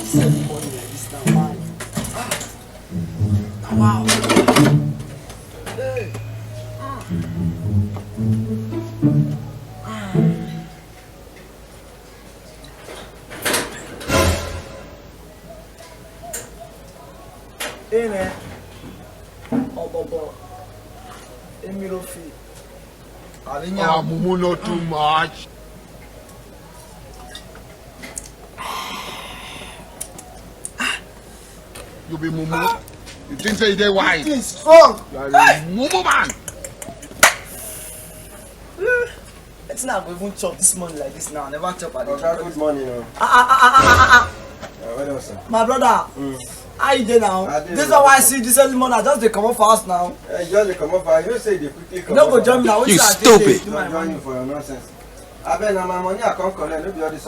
Save money like this now, man. Wow. Hey. Hey man. Oh Bobo. Emirofi. Ah, Mumu, not too much. You be Mumu. You think say they wise? It is strong. You are a Mumu man. It's not going to chop this money like this now. I never chop at Good morning, no. What else, sir? My brother. How you doing now? This is why I see this early morning. I just they come up fast now. Just come up. I say they quickly come No go join me now. You stupid. Do my money for your nonsense. I bet now my money I can't collect. No be all this.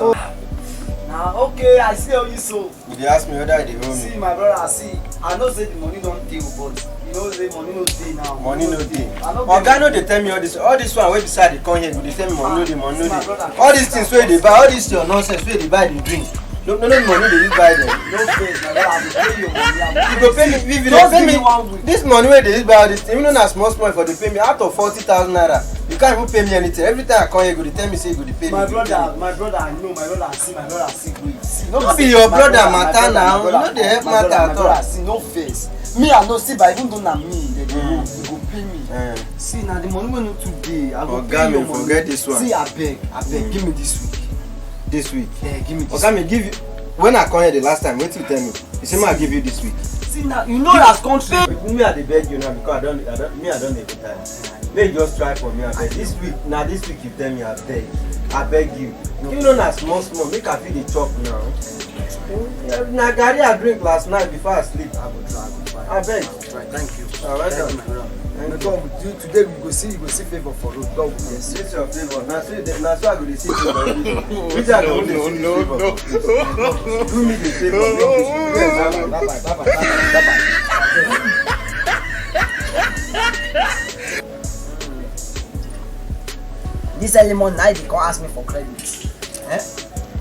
Now okay, I see how you so. They ask me whether they owe See me. my brother, see. I know say the money don't deal, but you know say money no dey now. Money no dey. I know Oga no dey tell me all this one wey beside the come here go dey tell me money no dey, money no My dey. brother. All these things wey dey buy, all this your nonsense wey dey buy dey drink. No money dey use buy them. No face, my brother. I will pay you money. You go pay me if you dey Just pay give me me 1 week. this money wey dey use buy all this thing, even na small for dey pay me out of 40,000 naira. You can't even pay me anything. Every time I come here, you go dey tell me say you go dey pay me. My you go dey pay me. brother, I know, my brother, see, wait. See, No face, be your my brother my matter brother, now. my brother, You no dey help my matter brother, at my all. brother, see, no face. Me, I know, see, but even though na me, they go pay me. See, now the money wey no too dey, I go pay Oga you me money. forget this one. See, I beg, give me this week. This week. Yeah, give me this Oga me give you. When I come here the last time, wetin you tell me? You say I give you this week. See, now, you know as country. Me I dey beg you now because I don't dey time. Make you just try for me abeg. This week you tell me I beg you. Even though na small, make I fit dey chop now. Na garri I drink last night before I sleep. I go try. Abeg. Right, thank you. Alright, Thank you, my brother. God with you today, we go see favor for road. God with you. This your favour. Na so I go dey see favour. Which I go dey see favour. Do me the favour. This early morning now they come ask me for credit.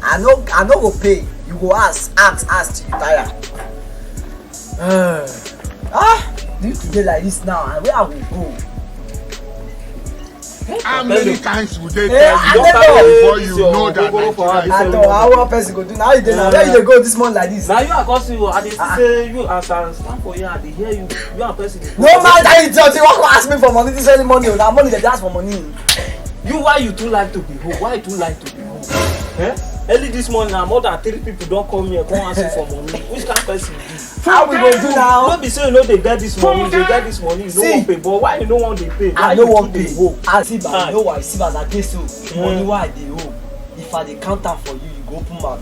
I no go pay. You go ask till you tire. Do today like this now, and where I will go? How many times would they Eh, tell I you never- before you know that I know how one person go do now. You dey now where you dey go this morning like this? Now you are causing you. I dey say you as I stand for here. I dey hear you. You are person. No man that you just wan ask me for money this early morning. Na money dey ask for money. You why you too like to be home? Why you too like to be home? Early this morning, more than 3 people don come here come ask you for money. Which kind of person you be? How we go do now? No be say you no dey get this money. You dey get this money. You no See. wan pay. But why you no wan dey pay? Why I no you wan too pay. dey owe? I see but you know why? See as I dey so money wey I dey owe. If I dey count am for you, you go open mouth.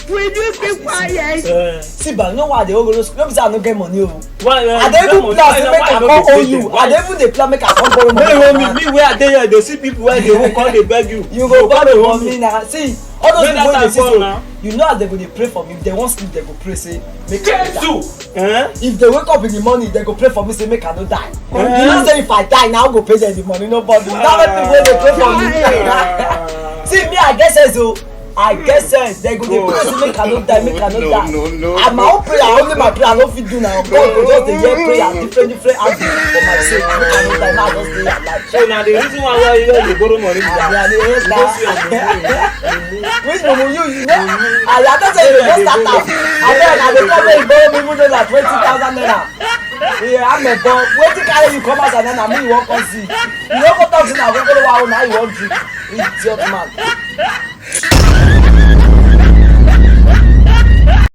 Will you be quiet? See but you know why I dey owe go school? No be say I no get money o. Why? I dey even plan say make I come owe you. I dey even dey plan make I come borrow money. Hey, homie, me where I dey here, dey see people where dey owe come dey beg you. You go borrow money na. See all those When people wey that dey see time so, come now. you know as they go dey pray for me. If they wan sleep, they go pray say make I no die. Jesus! If they wake up in the morning, they go pray for me say make I no die. You know say if I die now, I go pay them the money. Nobody. Now many people wey dey pray for me. See me, I get sense o. I get sense. They go dey pray say make I no die, make I no die. And my own prayer, only my prayer, I no fit do now. God go just dey hear prayer, different angles for my sake. Make I no die, now I just dey alive. So na the reason why you dey borrow money be that. Yeah, they hate You go see am that. Which mumu you know? I don't say you go start am. I dey come here, you borrow me even though na 20,000 naira. Yeah, I'm a bomb. Wetin carry you come out and then na me you wan come see. You no go talk say na go follow wa own, now you wan drink. Idiot man.